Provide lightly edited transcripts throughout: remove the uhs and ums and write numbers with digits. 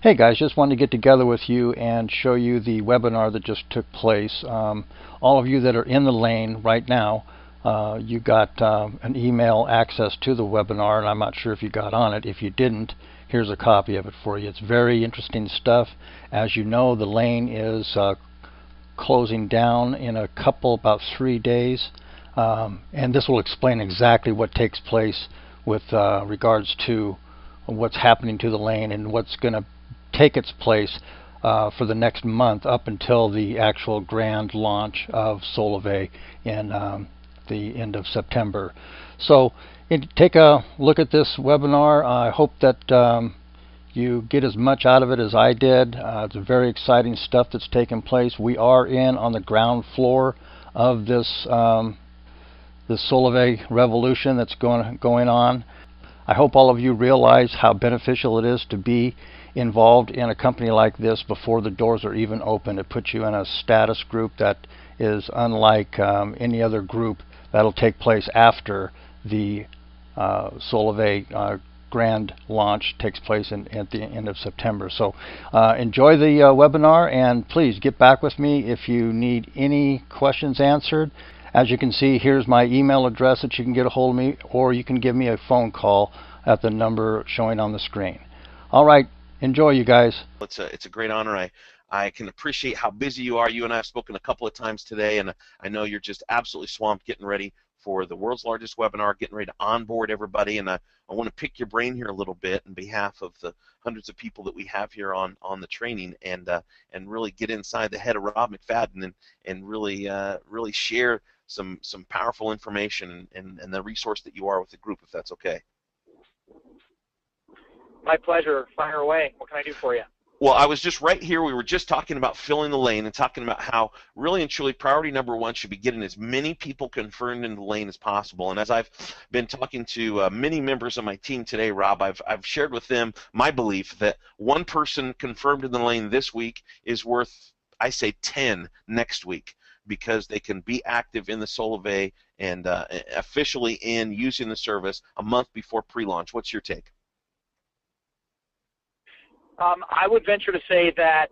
Hey guys, just wanted to get together with you and show you the webinar that just took place. All of you that are in the lane right now, you got an email access to the webinar, and I'm not sure if you got on it. If you didn't, here's a copy of it for you. It's very interesting stuff. As you know, the lane is closing down in about 3 days, and this will explain exactly what takes place with regards to what's happening to the lane and what's going to take its place for the next month up until the actual grand launch of Solavei in the end of September. So take a look at this webinar. I hope that you get as much out of it as I did. It's very exciting stuff that's taking place. We are on the ground floor of this Solavei revolution that's going on. I hope all of you realize how beneficial it is to be involved in a company like this before the doors are even open. It puts you in a status group that is unlike any other group that'll take place after the Solavei grand launch takes place at the end of September. So enjoy the webinar, and please get back with me if you need any questions answered. As you can see, here's my email address that you can get a hold of me, or you can give me a phone call at the number showing on the screen. All right, enjoy, you guys. It's a great honor. I can appreciate how busy you are. You and I have spoken a couple of times today, and I know you're just absolutely swamped getting ready for the world's largest webinar, getting ready to onboard everybody. And I want to pick your brain here a little bit on behalf of the hundreds of people that we have here on the training, and really get inside the head of Rob McFadden and really share some powerful information and the resource that you are with the group, if that's okay. My pleasure. Fire away. What can I do for you? Well, I was just right here. We were just talking about filling the lane and talking about how really and truly priority number one should be getting as many people confirmed in the lane as possible. And as I've been talking to many members of my team today, Rob, I've shared with them my belief that one person confirmed in the lane this week is worth, I say, 10 next week, because they can be active in the Solavei and officially in using the service a month before pre-launch. What's your take? I would venture to say that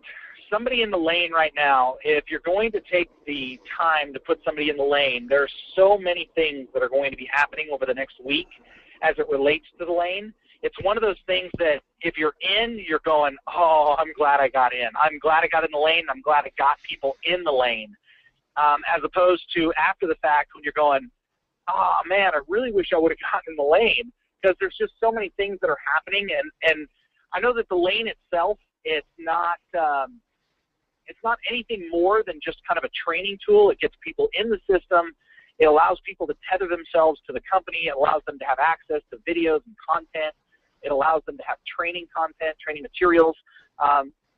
somebody in the lane right now, if you're going to take the time to put somebody in the lane, there's so many things that are going to be happening over the next week as it relates to the lane. It's one of those things that if you're in, you're going, oh, I'm glad I got in. I'm glad I got in the lane. I'm glad I got people in the lane. As opposed to after the fact when you're going, oh, man, I really wish I would have gotten in the lane, because there's just so many things that are happening. And I know that the lane itself, it's not anything more than just kind of a training tool. It gets people in the system. It allows people to tether themselves to the company. It allows them to have access to videos and content. It allows them to have training content, training materials.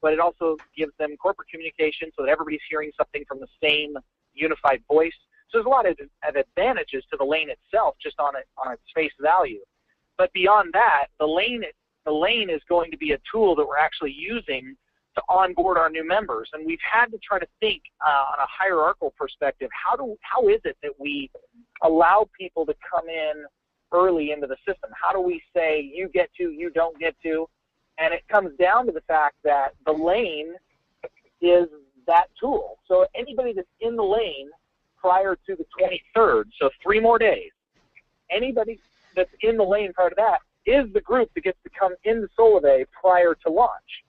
But it also gives them corporate communication so that everybody's hearing something from the same unified voice. So there's a lot of advantages to the lane itself, just on its face value. But beyond that, the lane is going to be a tool that we're actually using to onboard our new members. And we've had to try to think on a hierarchical perspective, how is it that we allow people to come in early into the system? How do we say you get to, you don't get to? And it comes down to the fact that the lane is that tool. So anybody that's in the lane prior to the 23rd, so 3 more days, anybody that's in the lane prior to that is the group that gets to come into Solavei prior to launch.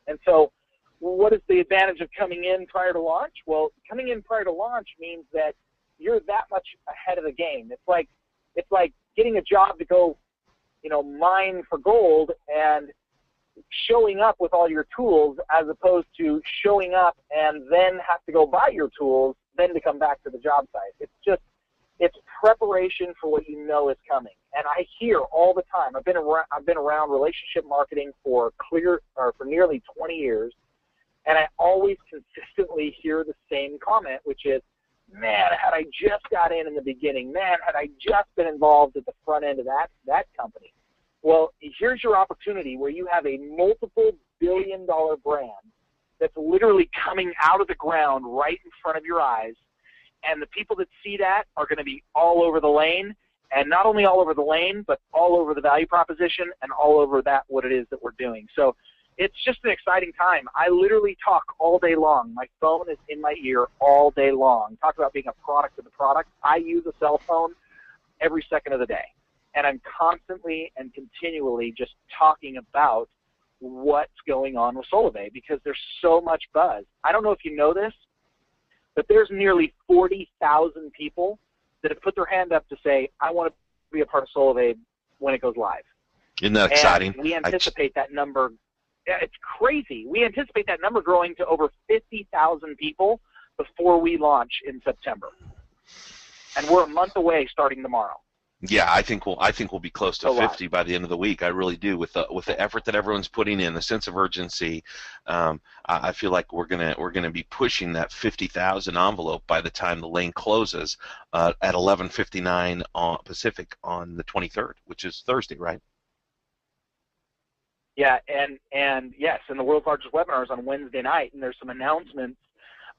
And so what is the advantage of coming in prior to launch? Well, coming in prior to launch means that you're that much ahead of the game. It's like getting a job to go, mine for gold and showing up with all your tools, as opposed to showing up and then have to go buy your tools, then to come back to the job site. It's preparation for what you know is coming. And I hear all the time, I've been around relationship marketing for nearly 20 years, and I always consistently hear the same comment, which is, man, had I just got in the beginning, man, had I just been involved at the front end of that company. Well, here's your opportunity where you have a multiple billion-dollar brand that's literally coming out of the ground right in front of your eyes, and the people that see that are going to be all over the lane, and not only all over the lane, but all over the value proposition and all over what it is that we're doing. So it's just an exciting time. I literally talk all day long. My phone is in my ear all day long. Talk about being a product of the product. I use a cell phone every second of the day. And I'm constantly and continually just talking about what's going on with Solavei because there's so much buzz. I don't know if you know this, but there's nearly 40,000 people that have put their hand up to say, I want to be a part of Solavei when it goes live. Isn't that exciting? And we anticipate that number. It's crazy. We anticipate that number growing to over 50,000 people before we launch in September. And we're a month away starting tomorrow. Yeah, I think we'll be close to 50 by the end of the week. I really do. With the effort that everyone's putting in, the sense of urgency, I feel like we're gonna be pushing that 50,000 envelope by the time the lane closes at 11:59 Pacific on the 23rd, which is Thursday, right? Yeah, and yes, and the world's largest webinar is on Wednesday night, and there's some announcements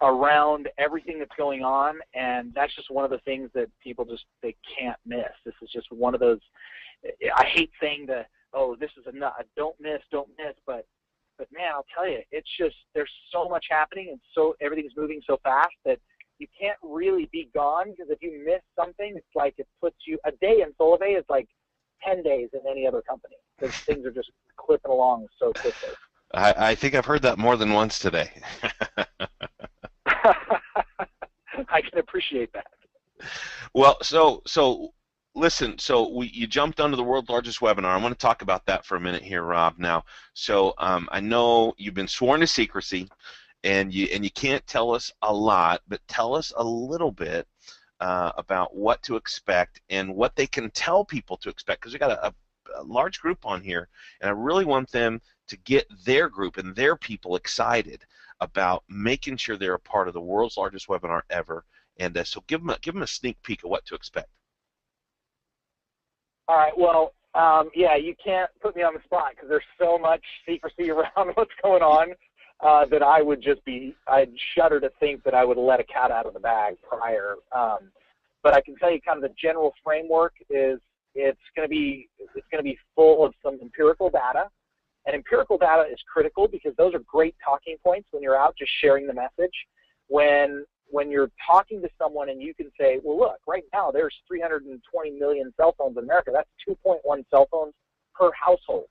around everything that's going on, and that's just one of the things that people they can't miss. This is just one of those. I hate saying this is a don't miss, but man, I'll tell you, it's just there's so much happening, and so everything's moving so fast that you can't really be gone, because if you miss something, it's like it puts you a day in Solavei is like 10 days in any other company, because things are just clipping along so quickly. I think I've heard that more than once today. I can appreciate that. Well, so listen, you jumped onto the world's largest webinar. I want to talk about that for a minute here, Rob. Now, so I know you've been sworn to secrecy, and you can't tell us a lot, but tell us a little bit about what to expect and what they can tell people to expect, because we got a large group on here, and I really want them to get their group and their people excited about making sure they're a part of the world's largest webinar ever. And so give them a sneak peek of what to expect. All right. Well, yeah, you can't put me on the spot because there's so much secrecy around what's going on that I'd shudder to think that I would let a cat out of the bag prior. But I can tell you kind of the general framework is it's going to be full of some empirical data. And empirical data is critical because those are great talking points when you're out just sharing the message. When you're talking to someone and you can say, well, look, right now there's 320 million cell phones in America. That's 2.1 cell phones per household.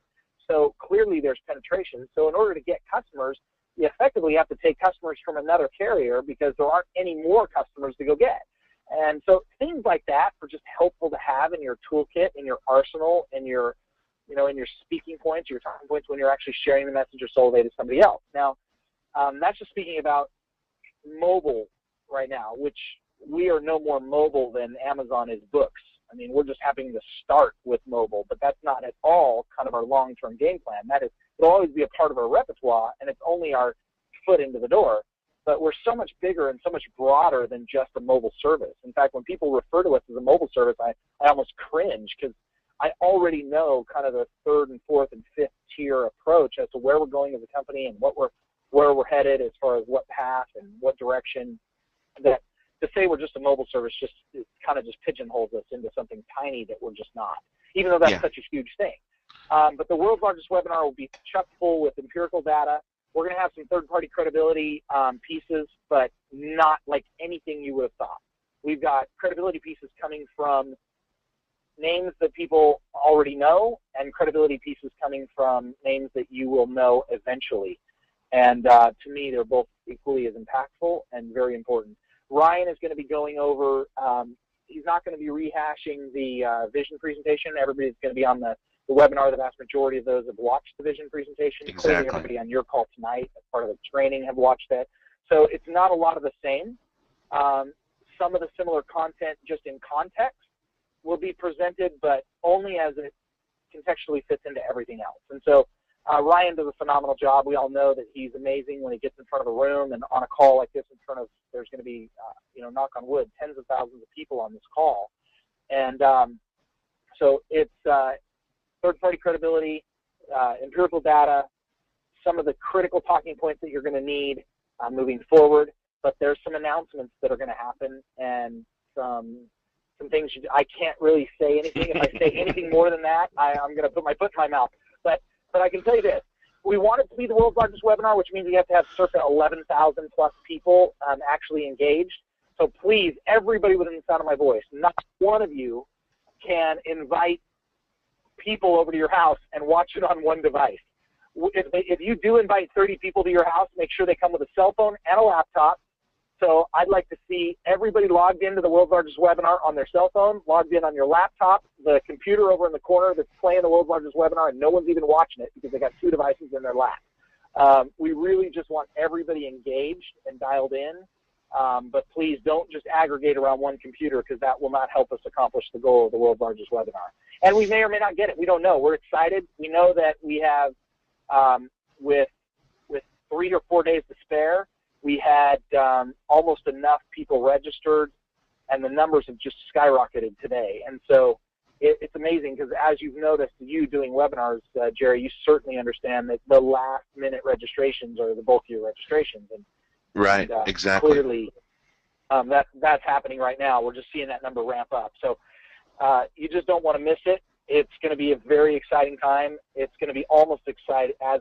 So clearly there's penetration. So in order to get customers, you effectively have to take customers from another carrier because there aren't any more customers to go get. And so things like that are just helpful to have in your toolkit, in your arsenal, in your speaking points, your talking points when you're actually sharing the message of Solavei to somebody else. Now, that's just speaking about mobile right now, which we are no more mobile than Amazon is books. I mean, we're just having to start with mobile, but that's not at all kind of our long-term game plan. It'll always be a part of our repertoire, and it's only our foot into the door. But we're so much bigger and so much broader than just a mobile service. In fact, when people refer to us as a mobile service, I almost cringe because I already know kind of the third and fourth and fifth tier approach as to where we're going as a company and where we're headed as far as what path and what direction. That to say we're just a mobile service it kind of just pigeonholes us into something tiny that we're just not, even though that's such a huge thing. But the world's largest webinar will be chock full with empirical data. We're going to have some third-party credibility pieces, but not like anything you would have thought. We've got credibility pieces coming from names that people already know and credibility pieces coming from names that you will know eventually. And to me, they're both equally as impactful and very important. Ryan is going to be going over, he's not going to be rehashing the vision presentation. Everybody's going to be on the webinar. The vast majority of those have watched the vision presentation. Exactly. Clearly everybody on your call tonight as part of the training have watched that. So it's not a lot of the same. Some of the similar content just in context will be presented, but only as it contextually fits into everything else. And so Ryan does a phenomenal job. We all know that he's amazing when he gets in front of a room and on a call like this in front of, there's going to be, knock on wood, tens of thousands of people on this call. And so it's third-party credibility, empirical data, some of the critical talking points that you're going to need moving forward. But there's some announcements that are going to happen and some things I can't really say anything. If I say anything more than that, I'm going to put my foot in my mouth. But I can tell you this, we want it to be the world's largest webinar, which means we have to have circa 11,000 plus people actually engaged. So please, everybody within the sound of my voice, not one of you can invite people over to your house and watch it on one device. If you do invite 30 people to your house, make sure they come with a cell phone and a laptop. So I'd like to see everybody logged into the world's largest webinar on their cell phone, logged in on your laptop, the computer over in the corner that's playing the world's largest webinar, and no one's even watching it because they got 2 devices in their lap. We really just want everybody engaged and dialed in, but please don't just aggregate around one computer because that will not help us accomplish the goal of the world's largest webinar. And we may or may not get it. We don't know. We're excited. We know that we have, with 3 or 4 days to spare, we had almost enough people registered, and the numbers have just skyrocketed today. And so it's amazing because as you've noticed, you doing webinars, Jerry, you certainly understand that the last-minute registrations are the bulk of your registrations. And, right, exactly. Clearly, that's happening right now. We're just seeing that number ramp up. So you just don't want to miss it. It's going to be a very exciting time. It's going to be almost as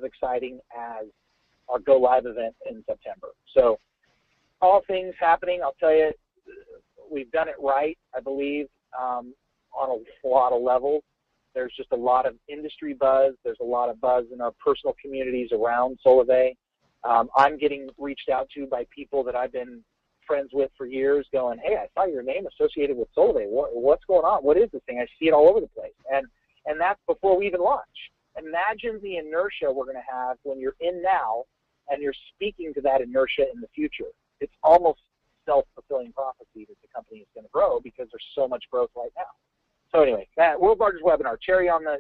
exciting as our Go Live event in September. So all things happening, I'll tell you, we've done it right, I believe, on a lot of levels. There's just a lot of industry buzz. There's a lot of buzz in our personal communities around Solavei. I'm getting reached out to by people that I've been friends with for years going, hey, I saw your name associated with Solavei. What's going on? What is this thing? I see it all over the place. And that's before we even launch. Imagine the inertia we're going to have when you're in now and you're speaking to that inertia in the future. It's almost self-fulfilling prophecy that the company is going to grow because there's so much growth right now. So anyway, that world's largest webinar, cherry on the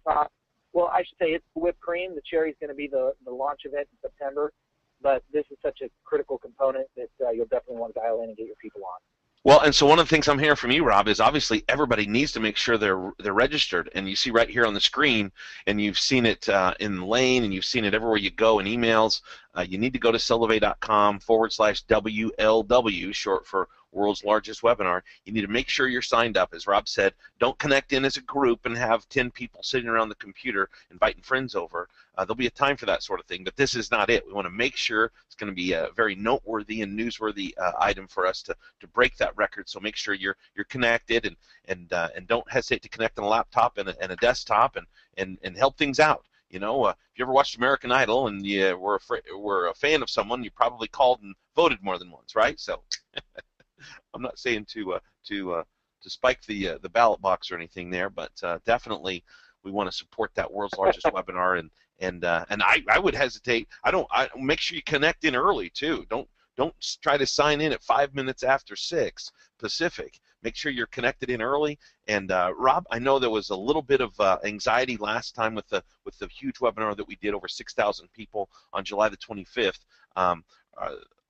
top. Well, I should say it's whipped cream. The cherry is going to be the launch event in September, but this is such a critical component that you'll definitely want to dial in and get your people on. Well, and so one of the things I'm hearing from you, Rob, is obviously everybody needs to make sure they're registered. And you see right here on the screen, and you've seen it in Lane, and you've seen it everywhere you go in emails. You need to go to solavei.com/WLW, short for World's Largest Webinar. You need to make sure you're signed up. As Rob said, don't connect in as a group and have 10 people sitting around the computer inviting friends over. There'll be a time for that sort of thing, but this is not it. We want to make sure it's going to be a very noteworthy and newsworthy item for us to break that record. So make sure you're connected and don't hesitate to connect on a laptop and a desktop and help things out. You know, if you ever watched American Idol and you were a fan of someone, you probably called and voted more than once, right? So I'm not saying to spike the ballot box or anything there, but definitely we want to support that world's largest webinar, and I would hesitate. I make sure you connect in early too. Don't try to sign in at 5 minutes after 6 Pacific. Make sure you're connected in early. And Rob, I know there was a little bit of anxiety last time with the huge webinar that we did, over 6,000 people on July the 25th.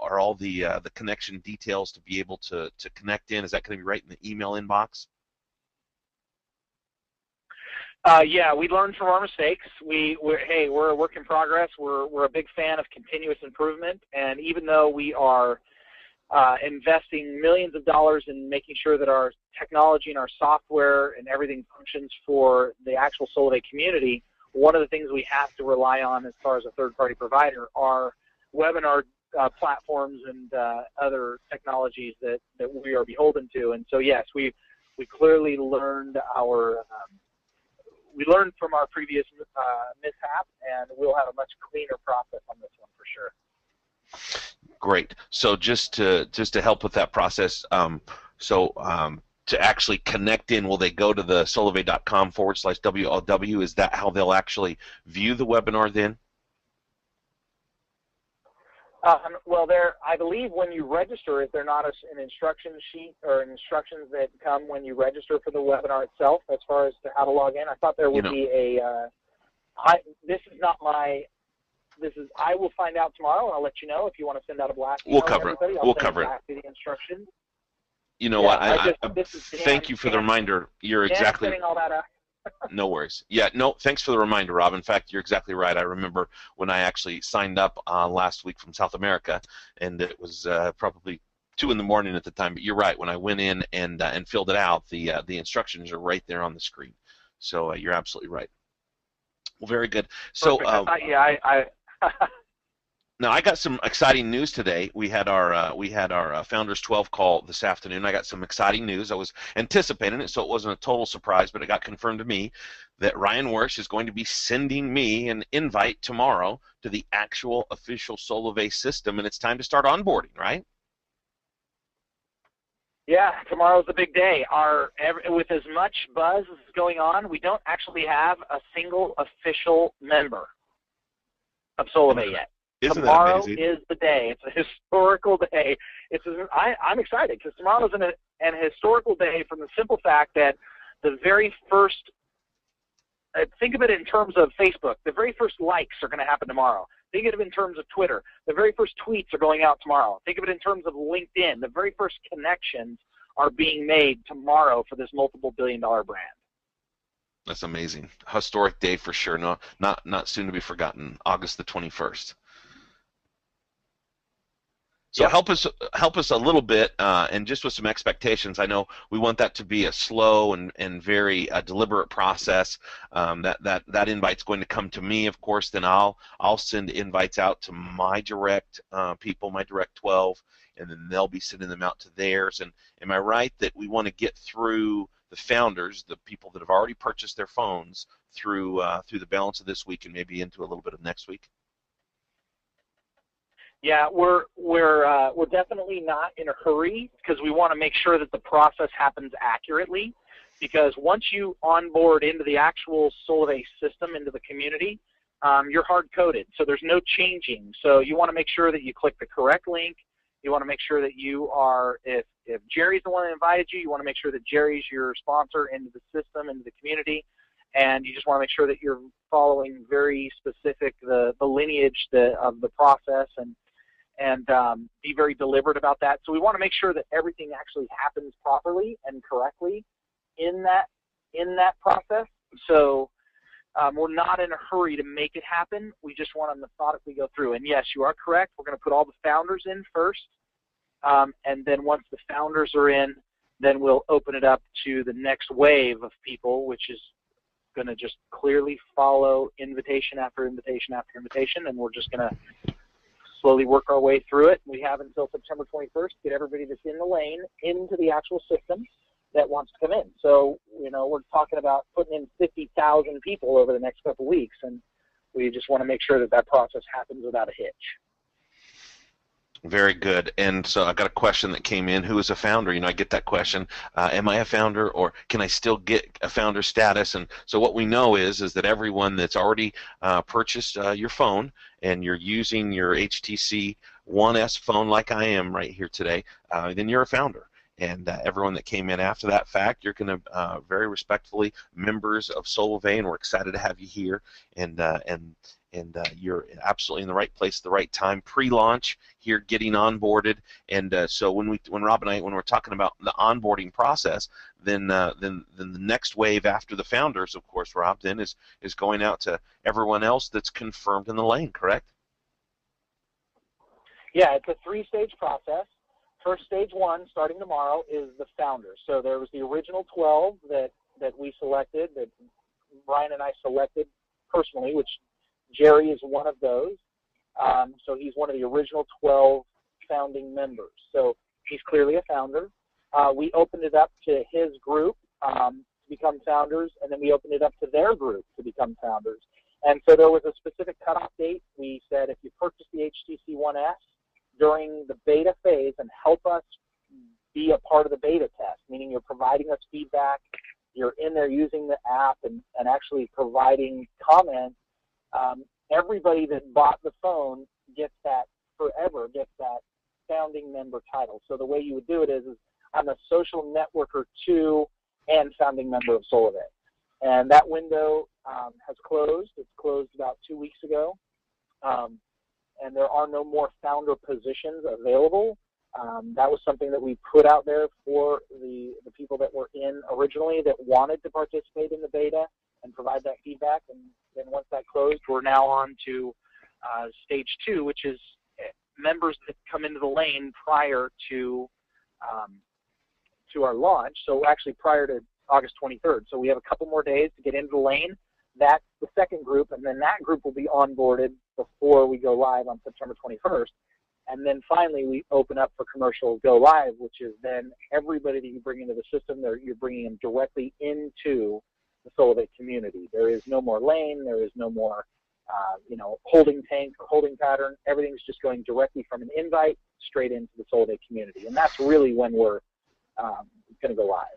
Are all the connection details to be able to connect in? Is that going to be right in the email inbox? Yeah, we learned from our mistakes. We're a work in progress. We're a big fan of continuous improvement, and even though we are investing millions of dollars in making sure that our technology and our software and everything functions for the actual Solavei community, one of the things we have to rely on as far as a third-party provider are webinar platforms and other technologies that we are beholden to. And so yes, we clearly learned we learned from our previous mishap, and we'll have a much cleaner process on this one for sure. Great. So just to help with that process, to actually connect in, will they go to the solavei.com/WLW? Is that how they'll actually view the webinar then? Well, I believe when you register, is there not an instruction sheet or instructions that come when you register for the webinar itself as far as to how to log in? I thought there would be a, I will find out tomorrow, and I'll let you know if you want to send out a blast. We'll cover it. We'll cover it. The instructions. You know what? Thank you for the reminder. You're exactly. Setting all that up. No worries. Yeah, no, thanks for the reminder, Rob. In fact, you're exactly right. I remember when I actually signed up last week from South America, and it was probably 2 in the morning at the time. But you're right. When I went in and filled it out, the instructions are right there on the screen. So you're absolutely right. Well, very good. So Perfect. I thought, yeah, I now I got some exciting news today. We had our Founders 12 call this afternoon. I got some exciting news. I was anticipating it, so it wasn't a total surprise, but it got confirmed to me that Ryan Wersch is going to be sending me an invite tomorrow to the actual official Solavei system, and it's time to start onboarding, right? Yeah, tomorrow's the big day. With as much buzz as is going on, we don't actually have a single official member of Solavei yet. Isn't Tomorrow that amazing? is the day. It's a historical day. I'm excited because tomorrow is an historical day from the simple fact that the very first, think of it in terms of Facebook, the very first likes are going to happen tomorrow. Think of it in terms of Twitter. The very first tweets are going out tomorrow. Think of it in terms of LinkedIn. The very first connections are being made tomorrow for this multiple billion-dollar brand. That's amazing. Historic day for sure. No, not soon to be forgotten. August the 21st. So Yep. help us a little bit, and just with some expectations. I know we want that to be a slow and very deliberate process. That invite's going to come to me, of course. Then I'll send invites out to my direct people, my direct 12, and then they'll be sending them out to theirs. And am I right that we want to get through the founders, the people that have already purchased their phones, through the balance of this week and maybe into a little bit of next week? Yeah, we're definitely not in a hurry because we want to make sure that the process happens accurately. Because once you onboard into the actual Solavei system, into the community, you're hard-coded, so there's no changing. So you want to make sure that you click the correct link. You want to make sure that you are, if Jerry's the one that invited you, you want to make sure that Jerry's your sponsor into the system, into the community. And you just want to make sure that you're following very specific the lineage of the process and be very deliberate about that. So we want to make sure that everything actually happens properly and correctly in that process. So we're not in a hurry to make it happen. We just want to methodically go through. And yes, you are correct. We're going to put all the founders in first. And then once the founders are in, then we'll open it up to the next wave of people, which is going to just clearly follow invitation after invitation after invitation. And we're just going to slowly work our way through it. We have until September 21st to get everybody that's in the lane into the actual system that wants to come in. So, we're talking about putting in 50,000 people over the next couple of weeks, and we just want to make sure that process happens without a hitch. Very good. And so I got a question that came in. Who is a founder? I get that question. Am I a founder, or can I still get a founder status? And so what we know is that everyone that's already purchased your phone and you're using your HTC One S phone like I am right here today, then you're a founder. And everyone that came in after that fact, you're going to very respectfully members of Solavei, and we're excited to have you here. And you're absolutely in the right place at the right time, pre-launch here, getting onboarded. And so when Rob and I, when we're talking about the onboarding process, then the next wave after the founders, of course, Rob, then is going out to everyone else that's confirmed in the lane, correct? Yeah, it's a 3-stage process. First stage 1, starting tomorrow, is the founders. So there was the original 12 that we selected, that Brian and I selected personally, which Jerry is one of those. So he's one of the original 12 founding members. So he's clearly a founder. We opened it up to his group to become founders, and then we opened it up to their group to become founders. And so there was a specific cutoff date. We said if you purchase the HTC One S during the beta phase and help us be a part of the beta test, meaning you're providing us feedback, you're in there using the app and actually providing comments, everybody that bought the phone gets that founding member title. So the way you would do it is I'm a social networker too and founding member of Solavei. And that window has closed. It's closed about 2 weeks ago. And there are no more founder positions available. That was something that we put out there for the people that were in originally that wanted to participate in the beta and provide that feedback. And then once that closed, we're now on to stage 2, which is members that come into the lane prior to our launch. So actually prior to August 23rd. So we have a couple more days to get into the lane. That's the second group, and then that group will be onboarded before we go live on September 21st. And then finally, we open up for commercial go live, which is then everybody that you bring into the system, you're bringing them directly into the Solavei community. There is no more lane. There is no more, holding tank or holding pattern. Everything's just going directly from an invite straight into the Solavei community. And that's really when we're going to go live.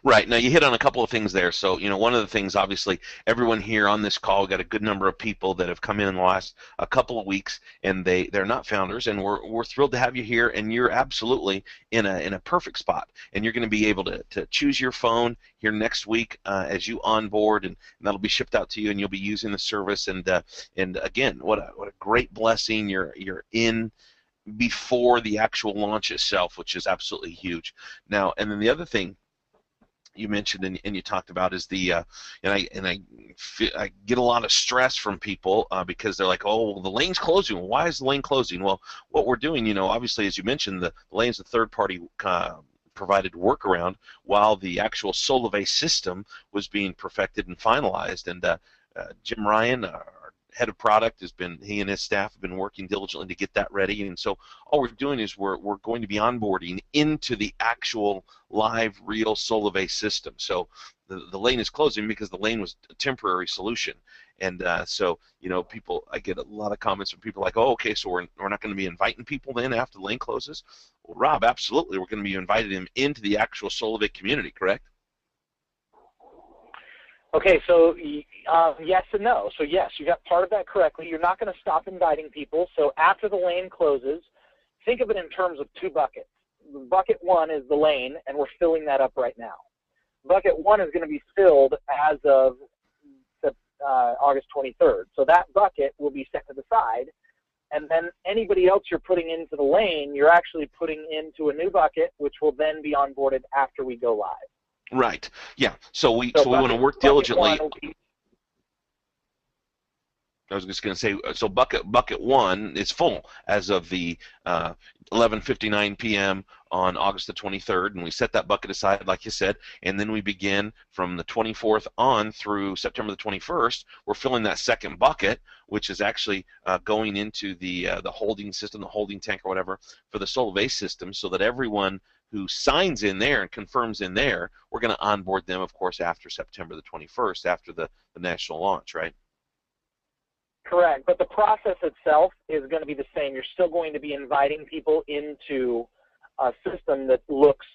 Right. Now, you hit on a couple of things there. So, one of the things, obviously, everyone here on this call, got a good number of people that have come in the last a couple of weeks, and they're not founders, and we're thrilled to have you here, and you're absolutely in a perfect spot. And you're going to be able to choose your phone here next week as you onboard, and that'll be shipped out to you, and you'll be using the service. And again, what a great blessing. You're in before the actual launch itself, which is absolutely huge. Now, and then the other thing you mentioned and you talked about is the I get a lot of stress from people because they're like, oh, well, the lane's closing. Why is the lane closing? Well, what we're doing, obviously, as you mentioned, the lane's a third-party provided workaround while the actual Solavei system was being perfected and finalized. And Jim Ryan, our head of product, he and his staff have been working diligently to get that ready. And so all we're doing is we're going to be onboarding into the actual live real Solavei system. So the lane is closing because the lane was a temporary solution. And so I get a lot of comments from people like, oh, okay, so we're not going to be inviting people then after the lane closes? Well, Rob, absolutely, we're going to be inviting them into the actual Solavei community, correct? Okay, so yes and no. So yes, you got part of that correctly. You're not going to stop inviting people. So after the lane closes, think of it in terms of two buckets. Bucket one is the lane, and we're filling that up right now. Bucket one is going to be filled as of August 23rd. So that bucket will be set to the side, and then anybody else you're putting into the lane, you're actually putting into a new bucket, which will then be onboarded after we go live. Right. Yeah. So we want to work diligently. I was just going to say, so bucket one is full as of the 11:59 p.m. on August the 23rd, and we set that bucket aside, like you said, and then we begin from the 24th on through September the 21st. We're filling that second bucket, which is actually going into the holding system, the holding tank or whatever, for the Solavei system, so that everyone who signs in there and confirms in there, we're going to onboard them, of course, after September the 21st, after the national launch, right? Correct, but the process itself is going to be the same. You're still going to be inviting people into a system that looks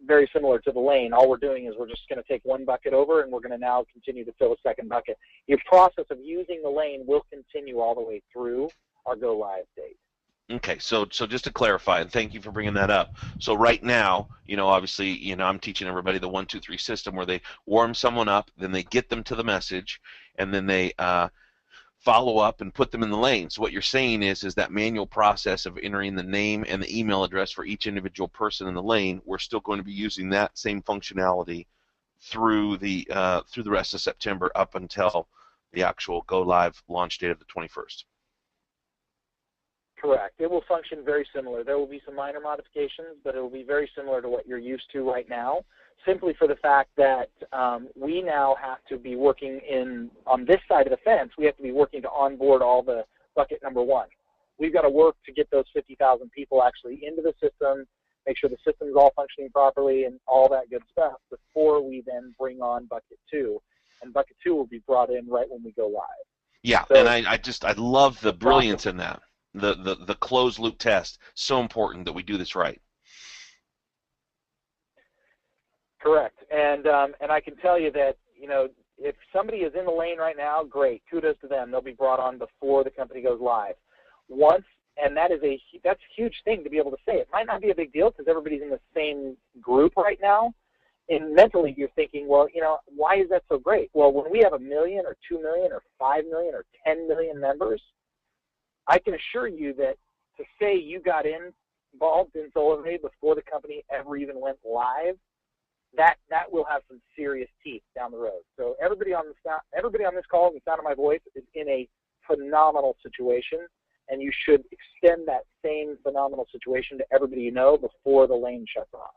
very similar to the lane. All we're doing is we're just going to take one bucket over, and we're going to now continue to fill a second bucket. Your process of using the lane will continue all the way through our go live date. Okay, so just to clarify, and thank you for bringing that up. So right now, obviously, I'm teaching everybody the 1, 2, 3 system where they warm someone up, then they get them to the message, and then they follow up and put them in the lane. So what you're saying is that manual process of entering the name and the email address for each individual person in the lane, we're still going to be using that same functionality through the rest of September up until the actual go live launch date of the 21st. Correct. It will function very similar. There will be some minor modifications, but it will be very similar to what you're used to right now, simply for the fact that we now have to be working on this side of the fence, we have to be working to onboard all the bucket number one. We've got to work to get those 50,000 people actually into the system, make sure the system is all functioning properly and all that good stuff before we then bring on bucket two. And bucket two will be brought in right when we go live. Yeah, so, and I love the brilliance in that. The closed loop test, so important that we do this right. Correct, and I can tell you that if somebody is in the lane right now, great, kudos to them. They'll be brought on before the company goes live. And that's a huge thing to be able to say. It might not be a big deal because everybody's in the same group right now. And mentally, you're thinking, well, why is that so great? Well, when we have 1 million or 2 million or 5 million or 10 million members, I can assure you that to say you got involved in Solavei before the company ever even went live, that will have some serious teeth down the road. So everybody on this call, and the sound of my voice, is in a phenomenal situation, and you should extend that same phenomenal situation to everybody you know before the lane shuts off.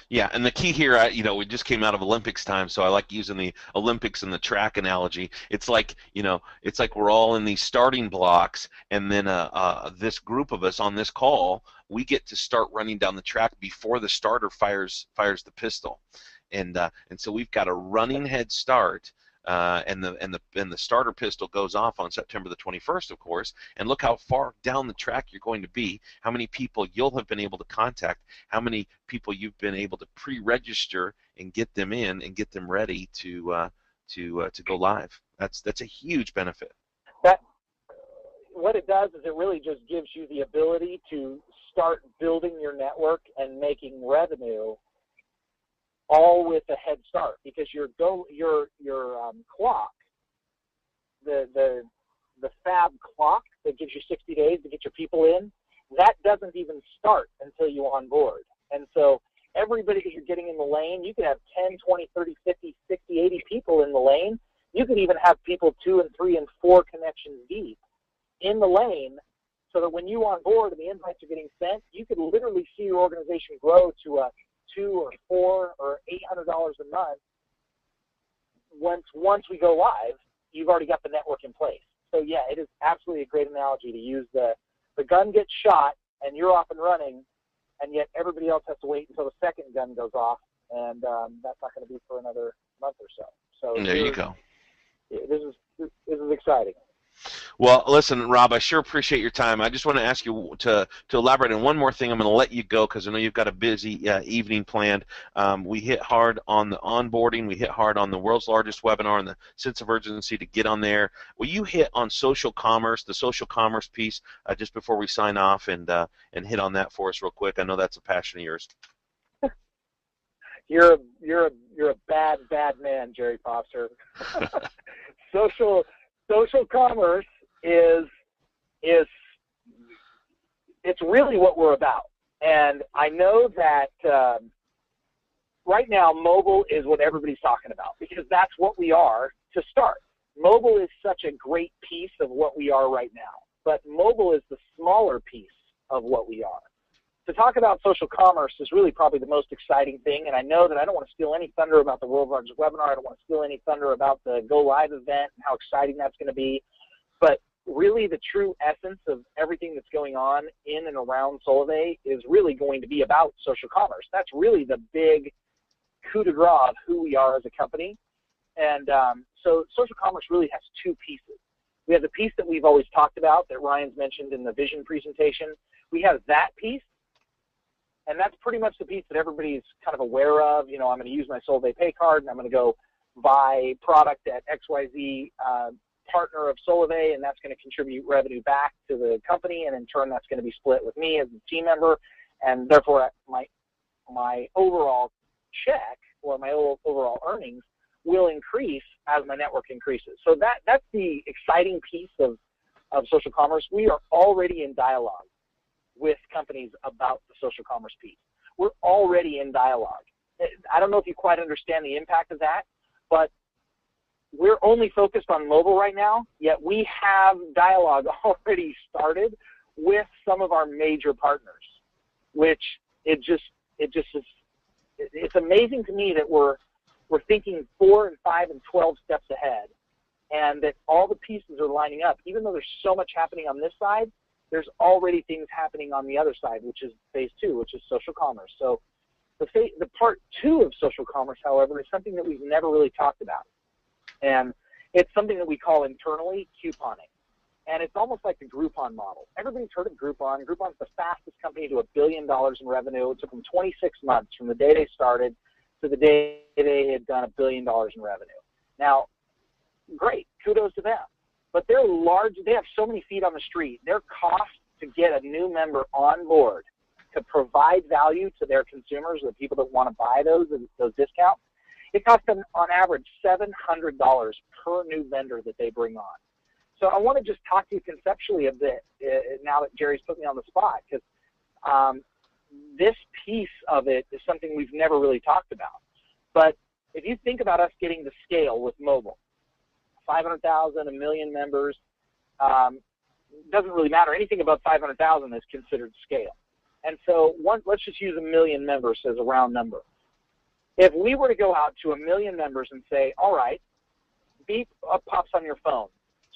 Yeah, and the key here, we just came out of Olympics time, so I like using the Olympics and the track analogy. It's like, it's like we're all in these starting blocks, and then this group of us on this call, we get to start running down the track before the starter fires the pistol, and so we've got a running head start. And the starter pistol goes off on September the 21st, of course. And look how far down the track you're going to be. How many people you'll have been able to contact. How many people you've been able to pre-register and get them in and get them ready to go live. That's a huge benefit. That what it does is it really just gives you the ability to start building your network and making revenue, all with a head start, because your clock, the fab clock that gives you 60 days to get your people in, that doesn't even start until you onboard. And so everybody that you're getting in the lane, you could have 10, 20, 30, 50, 60, 80 people in the lane. You could even have people 2 and 3 and 4 connections deep in the lane, so that when you onboard and the invites are getting sent, you could literally see your organization grow to a $2 or $4 or $800 a month. Once we go live, you've already got the network in place. So yeah, it is absolutely a great analogy to use. The gun gets shot and you're off and running, and yet everybody else has to wait until the second gun goes off, and that's not going to be for another month or so. So there you go. This is exciting. Well, listen, Rob, I sure appreciate your time. I just want to ask you to elaborate on one more thing. I'm going to let you go because I know you've got a busy evening planned. We hit hard on the onboarding. We hit hard on the world's largest webinar and the sense of urgency to get on there. Will you hit on social commerce, the social commerce piece, just before we sign off, and hit on that for us real quick? I know that's a passion of yours. You're a bad man, Jerry Popster. Social commerce is it's really what we're about. And I know that right now mobile is what everybody's talking about, because that's what we are to start. Mobile is such a great piece of what we are right now, but mobile is the smaller piece of what we are. To talk about social commerce is really probably the most exciting thing, and I know that I don't want to steal any thunder about the world's largest webinar. I don't want to steal any thunder about the Go Live event and how exciting that's going to be. But really the true essence of everything that's going on in and around Solavei is really going to be about social commerce. That's really the big coup de grace of who we are as a company. And so social commerce really has two pieces. We have the piece that we've always talked about that Ryan's mentioned in the vision presentation. We have that piece. And that's pretty much the piece that everybody's kind of aware of. You know, I'm going to use my Solavei pay card, and I'm going to go buy product at XYZ partner of Solavei, and that's going to contribute revenue back to the company, and in turn that's going to be split with me as a team member, and therefore my overall check or my overall earnings will increase as my network increases. So that's the exciting piece of social commerce. We are already in dialogue with companies about the social commerce piece. We're already in dialogue. I don't know if you quite understand the impact of that, but we're only focused on mobile right now, yet we have dialogue already started with some of our major partners, which it's amazing to me that we're thinking 4 and 5 and 12 steps ahead, and that all the pieces are lining up. Even though there's so much happening on this side, there's already things happening on the other side, which is phase 2, which is social commerce. So the part 2 of social commerce, however, is something that we've never really talked about. And it's something that we call internally couponing. And it's almost like the Groupon model. Everybody's heard of Groupon. Groupon's the fastest company to $1 billion in revenue. It took them 26 months from the day they started to the day they had done $1 billion in revenue. Now, great, kudos to them. But they're large. They have so many feet on the street. Their cost to get a new member on board to provide value to their consumers, the people that want to buy those discounts, it costs them on average $700 per new vendor that they bring on. So I want to just talk to you conceptually a bit now that Jerry's put me on the spot, because this piece of it is something we've never really talked about. But if you think about us getting to scale with mobile, 500,000, 1 million members, doesn't really matter. Anything above 500,000 is considered scale. And so let's just use 1 million members as a round number. If we were to go out to 1 million members and say, all right, beep pops on your phone.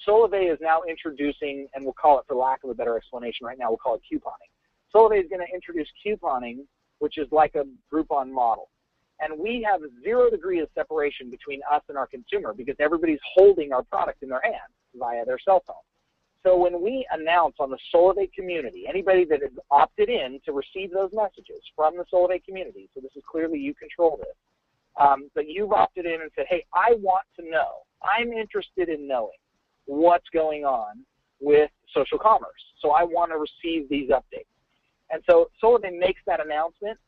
Solavei is now introducing, and we'll call it, for lack of a better explanation right now, we'll call it couponing. Solavei is going to introduce couponing, which is like a Groupon model. And we have 0 degree of separation between us and our consumer because everybody's holding our product in their hands via their cell phone. So when we announce on the Solavei community, anybody that has opted in to receive those messages from the Solavei community, so this is clearly you control this, but you've opted in and said, hey, I want to know, I'm interested in knowing what's going on with social commerce. So I want to receive these updates. And so Solavei makes that announcement,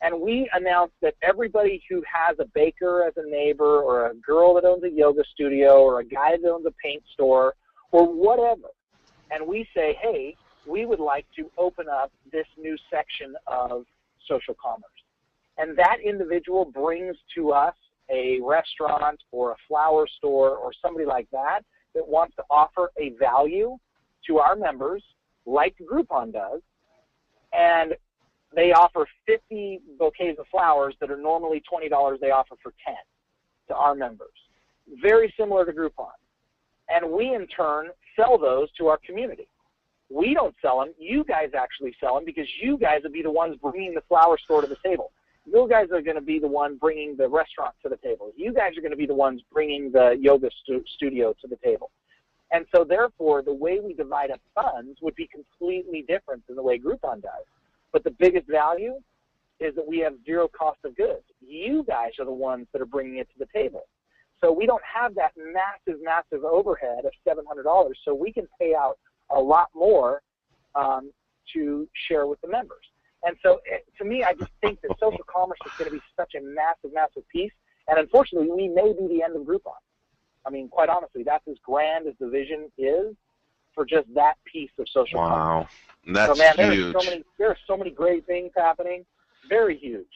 and we announce that everybody who has a baker as a neighbor, or a girl that owns a yoga studio, or a guy that owns a paint store, or whatever, and we say, hey, we would like to open up this new section of social commerce. And that individual brings to us a restaurant or a flower store or somebody like that that wants to offer a value to our members, like Groupon does, and they offer 50 bouquets of flowers that are normally $20, they offer for 10 to our members. Very similar to Groupon. And we, in turn, sell those to our community. We don't sell them. You guys actually sell them because you guys will be the ones bringing the flower store to the table. You guys are going to be the one bringing the restaurant to the table. You guys are going to be the ones bringing the yoga studio to the table. And so, therefore, the way we divide up funds would be completely different than the way Groupon does. But the biggest value is that we have 0 cost of goods. You guys are the ones that are bringing it to the table. So we don't have that massive, massive overhead of $700, so we can pay out a lot more to share with the members. And so, to me, I just think that social commerce is going to be such a massive, massive piece, and unfortunately, we may be the end of Groupon. I mean, quite honestly, that's as grand as the vision is for just that piece of social commerce. Wow, that's so, man, huge. There are so many great things happening, very huge.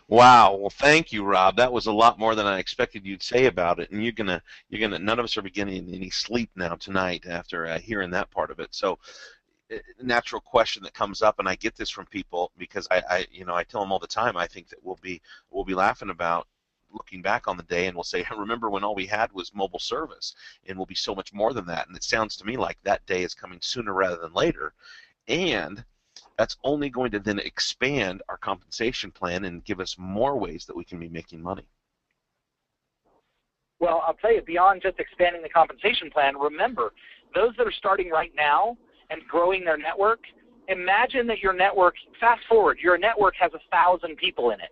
Wow. Well, thank you, Rob. That was a lot more than I expected you'd say about it. And none of us are beginning any sleep now tonight after hearing that part of it. So, natural question that comes up, and I get this from people because I tell them all the time. I think that we'll be laughing about looking back on the day, and we'll say, remember when all we had was mobile service, and we'll be so much more than that. And it sounds to me like that day is coming sooner rather than later, and that's only going to then expand our compensation plan and give us more ways that we can be making money. Well, I'll tell you, beyond just expanding the compensation plan, remember, those that are starting right now and growing their network, imagine that your network, fast forward, your network has 1,000 people in it.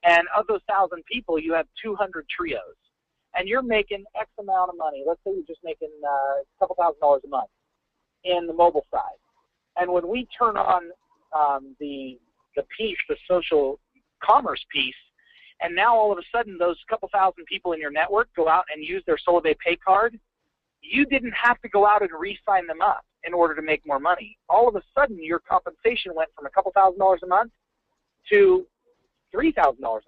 And of those 1,000 people, you have 200 trios. And you're making X amount of money. Let's say you're just making a couple $1,000s a month in the mobile side. And when we turn on the piece, the social commerce piece, and now all of a sudden those couple thousand people in your network go out and use their Solavei Pay card, you didn't have to go out and re-sign them up in order to make more money. All of a sudden your compensation went from a couple $1,000s a month to $3,000 a month.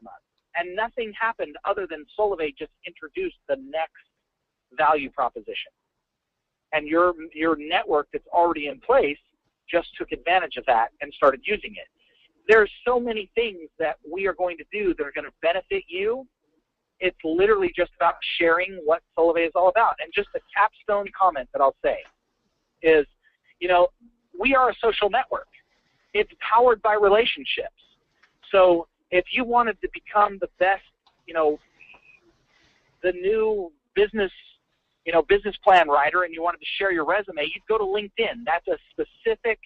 And nothing happened other than Solavei just introduced the next value proposition. And your network that's already in place just took advantage of that and started using it. There's so many things that we are going to do that are going to benefit you. It's literally just about sharing what Solavei is all about. And just a capstone comment that I'll say is, we are a social network. It's powered by relationships. So if you wanted to become the best, the new business plan writer, and you wanted to share your resume, you'd go to LinkedIn. That's a specific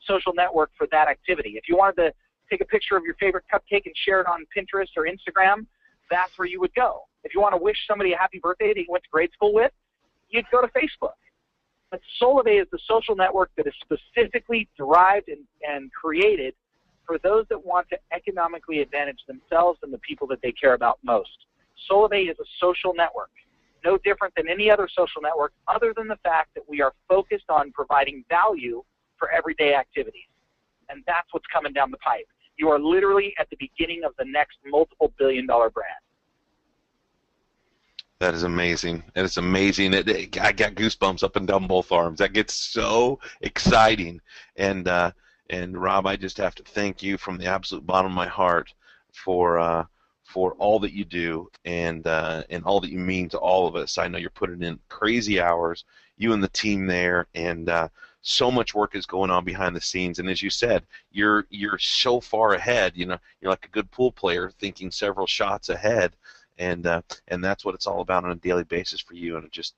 social network for that activity. If you wanted to take a picture of your favorite cupcake and share it on Pinterest or Instagram, that's where you would go. If you want to wish somebody a happy birthday that you went to grade school with, you'd go to Facebook. But Solavei is the social network that is specifically derived and created for those that want to economically advantage themselves and the people that they care about most. Solavei is a social network, no different than any other social network, other than the fact that we are focused on providing value for everyday activities. And that's what's coming down the pipe. You are literally at the beginning of the next multiple billion-dollar brand. That is amazing. That is amazing. I got goosebumps up and down both arms. That gets so exciting. And And Rob, I just have to thank you from the absolute bottom of my heart for all that you do and all that you mean to all of us. I know you're putting in crazy hours, you and the team there, and so much work is going on behind the scenes. And as you said, you're so far ahead. You know, you're like a good pool player, thinking several shots ahead, and that's what it's all about on a daily basis for you. And just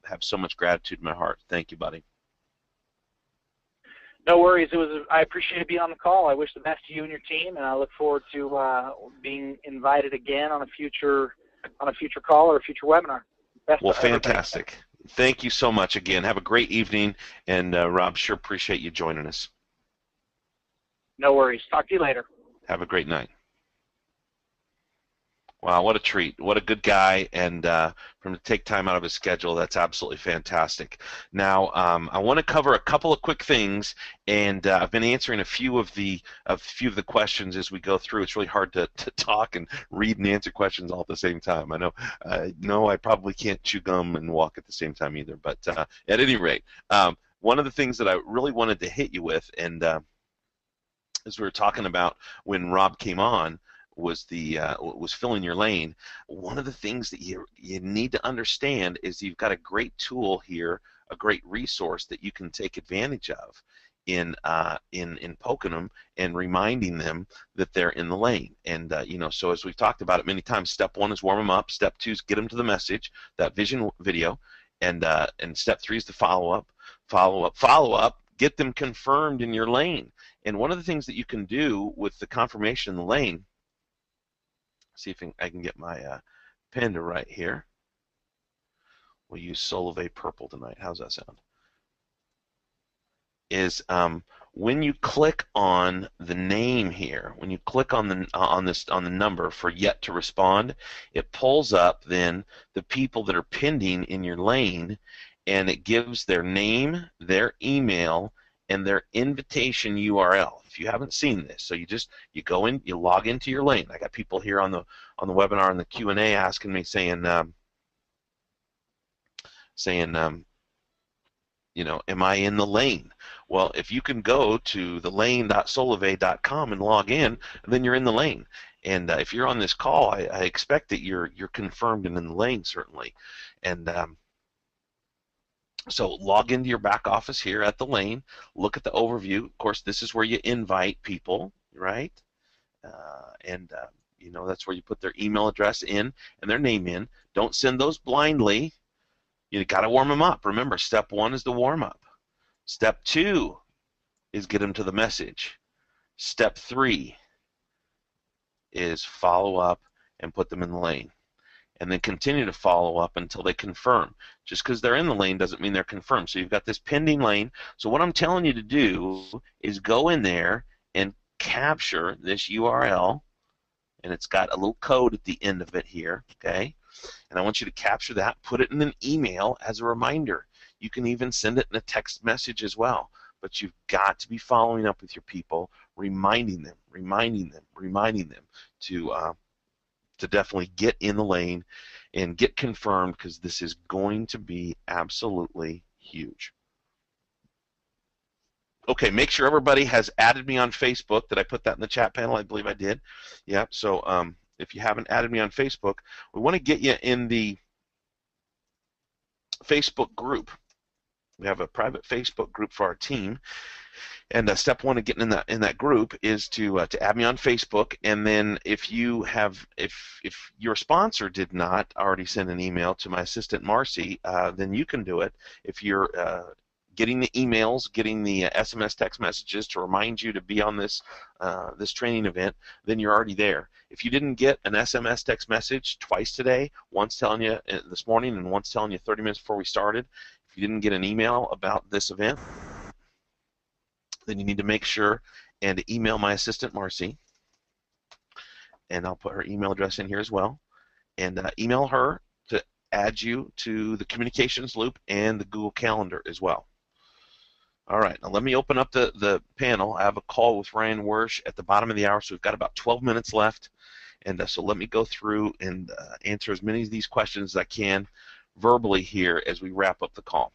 have so much gratitude in my heart. Thank you, buddy. No worries. I appreciate being on the call. I wish the best to you and your team, and I look forward to being invited again on a future call or a future webinar. Best well, fantastic. Thank you so much again. Have a great evening, and Rob, sure appreciate you joining us. No worries. Talk to you later. Have a great night. Wow, what a treat. What a good guy, and for him to take time out of his schedule, that's absolutely fantastic. Now, I want to cover a couple of quick things, and I've been answering a few of the questions as we go through. It's really hard to talk and read and answer questions all at the same time. I know, no, I probably can't chew gum and walk at the same time either, but at any rate, one of the things that I really wanted to hit you with, and as we were talking about when Rob came on, was filling your lane. One of the things that you need to understand is you've got a great tool here, a great resource that you can take advantage of in poking them and reminding them that they're in the lane. And you know, so as we've talked about it many times, step 1 is warm them up, step 2 is get them to the message, that vision video, and step 3 is the follow up, get them confirmed in your lane. And one of the things that you can do with the confirmation in the lane, see if I can get my pen to write here. We'll use Solavei purple tonight. How's that sound? Is when you click on the name here, when you click on the number for yet to respond, it pulls up then the people that are pending in your lane, and it gives their name, their email, and their invitation URL. If you haven't seen this, so you go in, you log into your lane. I got people here on the webinar in the Q&A asking me, saying you know, am I in the lane? Well, if you can go to thelane.solavei.com and log in, then you're in the lane. And if you're on this call, I expect that you're confirmed and in the lane, certainly. And so log into your back office here at the lane, look at the overview. Of course, this is where you invite people, right? You know, that's where you put their email address in and their name in. Don't send those blindly. You got to warm them up. Remember, step 1 is the warm up. Step 2 is get them to the message. Step 3 is follow up and put them in the lane. And then continue to follow up until they confirm. Just because they're in the lane doesn't mean they're confirmed. So you've got this pending lane. So what I'm telling you to do is go in there and capture this URL, and it's got a little code at the end of it here, okay? And I want you to capture that, put it in an email as a reminder. You can even send it in a text message as well. But you've got to be following up with your people, reminding them to definitely get in the lane and get confirmed, because this is going to be absolutely huge. Okay, make sure everybody has added me on Facebook. Did I put that in the chat panel? I believe I did. Yeah, so if you haven't added me on Facebook, we want to get you in the Facebook group. We have a private Facebook group for our team. And step 1 of getting in that group is to add me on Facebook, and then if your sponsor did not already send an email to my assistant Marcy, then you can do it. If you're getting the emails, getting the SMS text messages to remind you to be on this this training event, then you're already there. If you didn't get an SMS text message twice today, once telling you this morning and once telling you 30 minutes before we started, if you didn't get an email about this event, then you need to make sure and email my assistant Marcy, and I'll put her email address in here as well, and email her to add you to the communications loop and the Google Calendar as well. All right, now let me open up the panel. I have a call with Ryan Wersch at the bottom of the hour, so we've got about 12 minutes left, and so let me go through and answer as many of these questions as I can verbally here as we wrap up the call.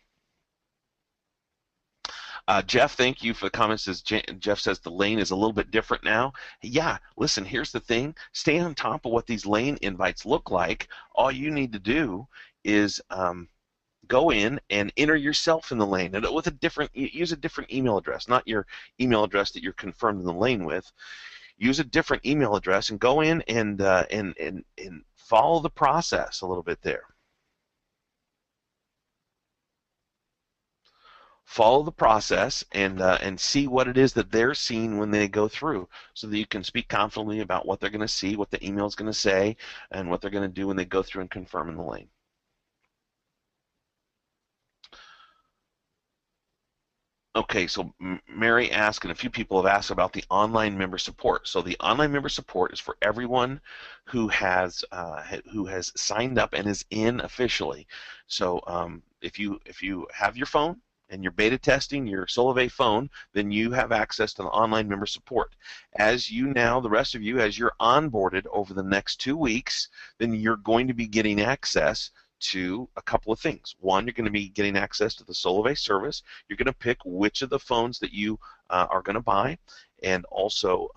Jeff, thank you for the comments. Jeff says the lane is a little bit different now. Yeah, listen, here's the thing. Stay on top of what these lane invites look like. All you need to do is go in and enter yourself in the lane, and with use a different email address, not your email address that you're confirmed in the lane with. Use a different email address and go in and follow the process a little bit there. Follow the process and see what it is that they're seeing when they go through, so that you can speak confidently about what they're going to see, what the email is going to say, and what they're going to do when they go through and confirm in the lane. Okay, so Mary asked, and a few people have asked about the online member support. So the online member support is for everyone who has signed up and is in officially. So if you have your phone and you're beta testing your Solavei phone, then you have access to the online member support. As you now, the rest of you, as you're onboarded over the next 2 weeks, then you're going to be getting access to a couple of things. One, you're going to be getting access to the Solavei service. You're going to pick which of the phones that you are going to buy, and also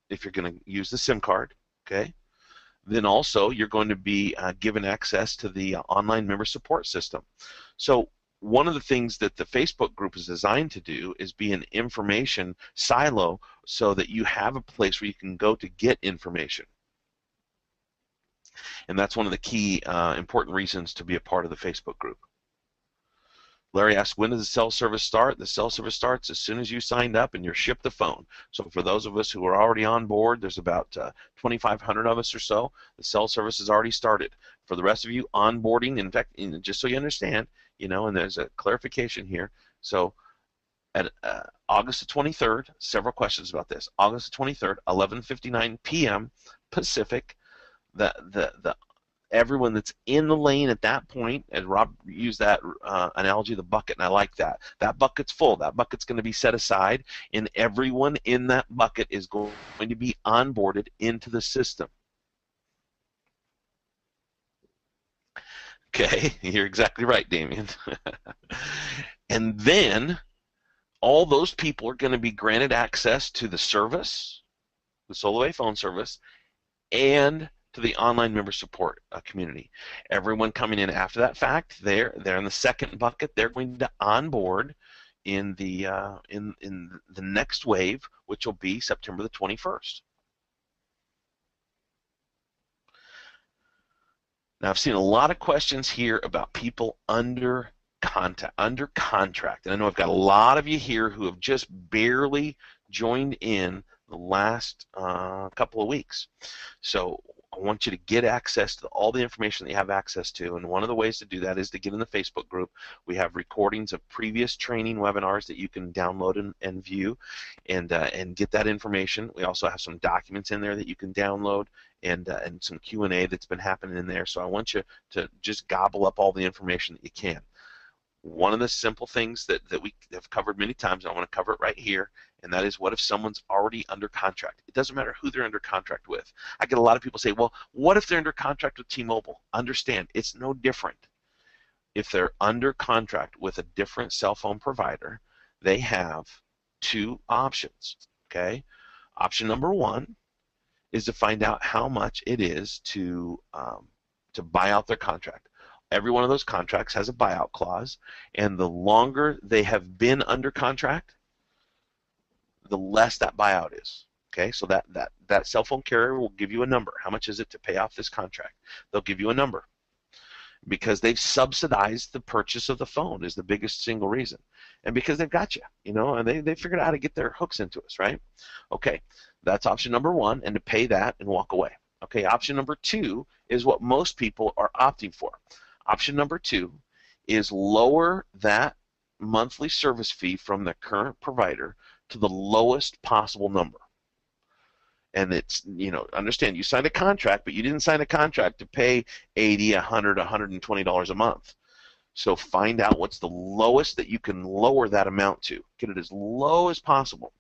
if you're going to use the SIM card, okay? Then also you're going to be given access to the online member support system. So one of the things that the Facebook group is designed to do is be an information silo, so that you have a place where you can go to get information. And that's one of the key important reasons to be a part of the Facebook group. Larry asked, when does the cell service start? The cell service starts as soon as you signed up and you're shipped the phone. So for those of us who are already on board, there's about 2,500 of us or so, the cell service has already started. For the rest of you, onboarding, in fact, just so you understand, and there's a clarification here. So at August the 23rd, several questions about this. August the 23rd, 11:59 p.m. Pacific, everyone that's in the lane at that point, and Rob used that analogy of the bucket, and I like that. That bucket's full. That bucket's going to be set aside, and everyone in that bucket is going to be onboarded into the system. Okay, you're exactly right, Damien. And then all those people are going to be granted access to the service, the Solavei phone service, and to the online member support community. Everyone coming in after that fact, they're in the second bucket. They're going to onboard in the next wave, which will be September the 21st. Now, I've seen a lot of questions here about people under contract, and I know I've got a lot of you here who have just barely joined in the last couple of weeks. So I want you to get access to all the information that you have access to, and one of the ways to do that is to get in the Facebook group. We have recordings of previous training webinars that you can download and view, and get that information. We also have some documents in there that you can download, and some Q&A that's been happening in there. So I want you to just gobble up all the information that you can. One of the simple things that we have covered many times, and I want to cover it right here, and that is, what if someone's already under contract? It doesn't matter who they're under contract with. I get a lot of people say, well, what if they're under contract with T-Mobile? Understand, it's no different. If they're under contract with a different cell phone provider, they have two options, okay? Option number one is to find out how much it is to buy out their contract. Every one of those contracts has a buyout clause, and the longer they have been under contract, the less that buyout is. Okay, so that cell phone carrier will give you a number. How much is it to pay off this contract? They'll give you a number, because they've subsidized the purchase of the phone is the biggest single reason, and because they've got you, and they figured out how to get their hooks into us, right? Okay, that's option number one, and to pay that and walk away. Okay, option number two is what most people are opting for. Option number two is lower that monthly service fee from the current provider to the lowest possible number. And it's, understand, you signed a contract, but you didn't sign a contract to pay $80, $100, $120 a month. So find out what's the lowest that you can lower that amount to. Get it as low as possible.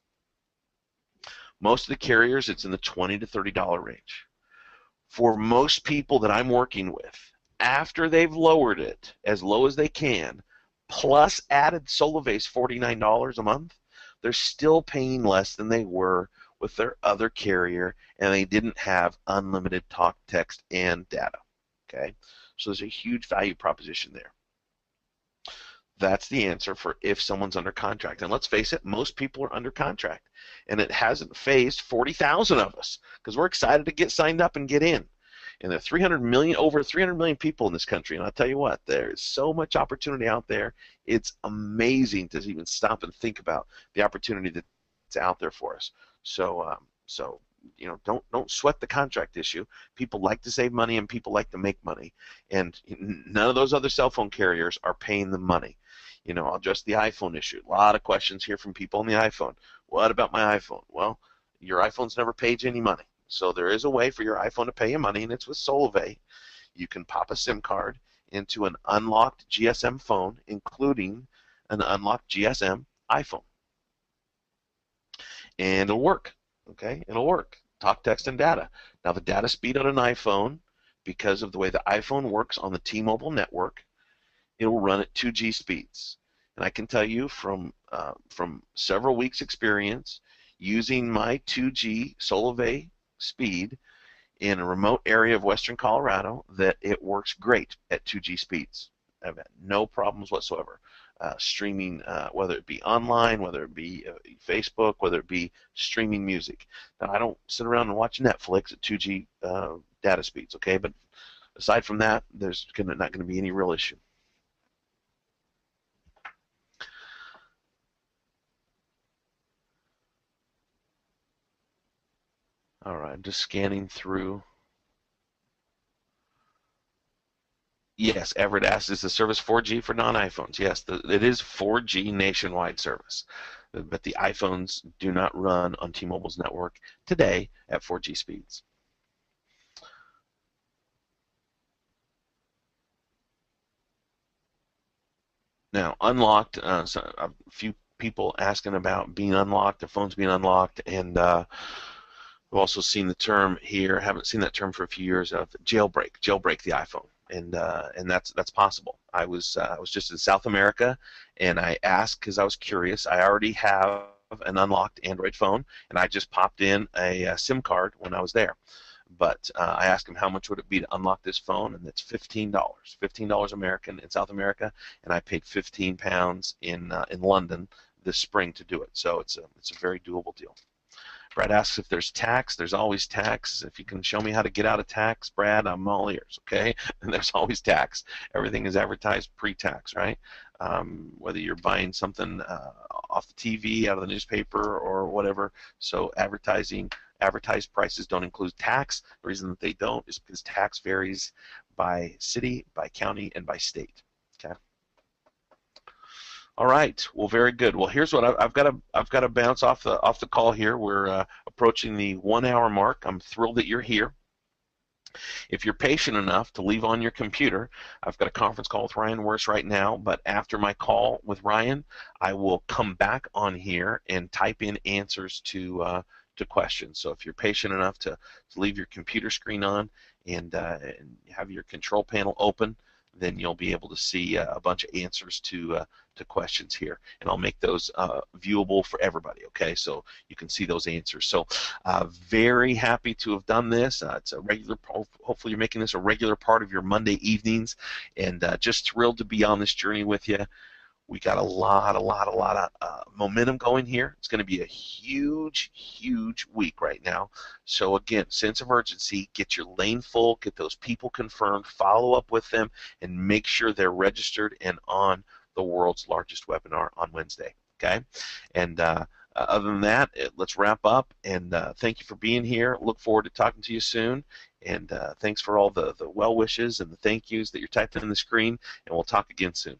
Most of the carriers, it's in the $20 to $30 range. For most people that I'm working with, after they've lowered it as low as they can, plus added Solavei's $49 a month, they're still paying less than they were with their other carrier, and they didn't have unlimited talk, text, and data. Okay, so there's a huge value proposition there. That's the answer for if someone's under contract. And let's face it, most people are under contract. And it hasn't phased 40,000 of us because we're excited to get signed up and get in. And there are over 300 million people in this country. And I'll tell you what, there's so much opportunity out there. It's amazing to even stop and think about the opportunity that's out there for us. So you know, don't sweat the contract issue. People like to save money and people like to make money. And none of those other cell phone carriers are paying the money. You know, I'll address the iPhone issue. A lot of questions here from people on the iPhone. What about my iPhone? Well, your iPhone's never paid you any money. So there is a way for your iPhone to pay you money, and it's with Solavei. You can pop a SIM card into an unlocked GSM phone, including an unlocked GSM iPhone. And it'll work. Okay, it'll work. Talk, text, and data. Now the data speed on an iPhone, because of the way the iPhone works on the T-Mobile network, it will run at 2G speeds. And I can tell you from several weeks' experience using my 2G Solavei speed in a remote area of western Colorado that it works great at 2G speeds. I've had no problems whatsoever. Streaming, whether it be online, whether it be Facebook, whether it be streaming music. Now, I don't sit around and watch Netflix at 2G data speeds, okay? But aside from that, there's not going to be any real issue. All right, I'm just scanning through. Yes, Everett asks, is the service 4G for non-iPhones? Yes, it is 4G nationwide service, but the iPhones do not run on T-Mobile's network today at 4G speeds. Now, unlocked, so a few people asking about being unlocked, their phones being unlocked, and we've also seen the term here, haven't seen that term for a few years, of jailbreak the iPhone. And that's possible. I was just in South America, and I asked because I was curious. I already have an unlocked Android phone, and I just popped in a SIM card when I was there. But I asked him how much would it be to unlock this phone, and it's $15, $15 American in South America, and I paid £15 in London this spring to do it. So it's a very doable deal. Brad asks if there's tax. There's always tax. If you can show me how to get out of tax, Brad, I'm all ears, okay? And there's always tax. Everything is advertised pre-tax, right? Whether you're buying something off the TV, out of the newspaper, or whatever. So advertised prices don't include tax. The reason that they don't is because tax varies by city, by county, and by state, okay? All right. Well, very good. Well, here's what I've got to bounce off the call here. We're approaching the 1 hour mark. I'm thrilled that you're here. If you're patient enough to leave on your computer, I've got a conference call with Ryan Worse right now. But after my call with Ryan, I will come back on here and type in answers to questions. So if you're patient enough to leave your computer screen on and have your control panel open, then you'll be able to see a bunch of answers to questions here, and I'll make those viewable for everybody. Okay, so you can see those answers. So very happy to have done this. It's a regular. Hopefully, you're making this a regular part of your Monday evenings, and just thrilled to be on this journey with you. We got a lot of momentum going here. It's going to be a huge week right now. So again, sense of urgency, get your lane full, get those people confirmed, follow up with them, and make sure they're registered and on the world's largest webinar on Wednesday, okay? And other than that, let's wrap up, and thank you for being here. Look forward to talking to you soon, and thanks for all the well wishes and the thank yous that you're typing in the screen, and we'll talk again soon.